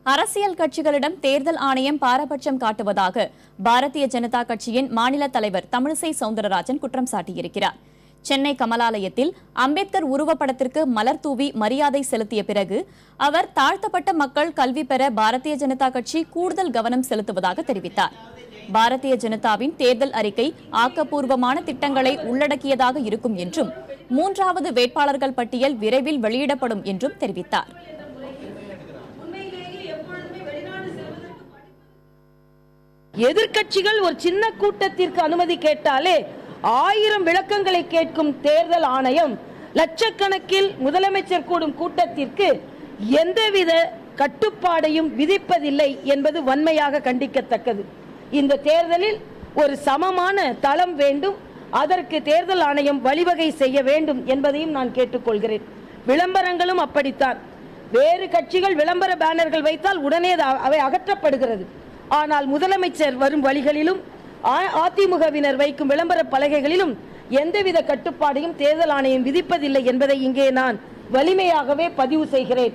அரசியல் கட்சிகளிடம் தேர்தல் ஆணையம் பாரபட்சம் காட்டுவதாக பாரதிய ஜனதா கட்சியின் மாநில தலைவர் தமிழிசை சவுந்தரராஜன் குற்றம் சாட்டியிருக்கிறார். சென்னை கமலாலயத்தில் அம்பேத்கர் உருவப்படத்திற்கு மலர் தூவி மரியாதை செலுத்திய பிறகு அவர் தாழ்த்தப்பட்ட மக்கள் கல்வி பெற பாரதிய ஜனதா கட்சி கூடுதல் கவனம் செலுத்துவதாக தெரிவித்தார். பாரதிய ஜனதாவின் தேர்தல் அறிக்கை ஆக்கப்பூர்வமான திட்டங்களை உள்ளடக்கியதாக இருக்கும் என்றும் 3வது வேட்பாளர்கள் பட்டியல் விரைவில் வெளியிடப்படும் என்றும் தெரிவித்தார். எதிர்க்கட்சிகள் ஒரு சின்ன கூட்டத்திற்கு அனுமதி கேட்டாலே 1000 விளக்கங்களை கேட்கும் தேர்தல் ஆணையம் லட்சக்கணக்கில் முதலமைச்சர் கூடும் கூட்டத்திற்கு எந்தவித கட்டுப்பாடையும் விதிப்பதில்லை என்பது வன்மையாக கண்டிக்கத்தக்கது. இந்த தேர்தலில் ஒரு சமமான தளம் வேண்டும், அதற்கு தேர்தல் ஆணையம் வழிவகை செய்ய வேண்டும் என்பதையும் நான் கேட்டுக்கொள்கிறேன். விளம்பரங்களும் அப்படித்தான். வேறு கட்சிகள் விளம்பர பேனர்கள் வைத்தால் உடனே அவை அகற்றப்படுகிறது. ஆனால் முதலமைச்சர் வரும் வழிகளிலும் அதிமுகவினர் வைக்கும் விளம்பர பலகைகளிலும் எந்தவித கட்டுப்பாடையும் தேர்தல் ஆணையம் விதிப்பதில்லை என்பதை இங்கே நான் வலிமையாகவே பதிவு செய்கிறேன்.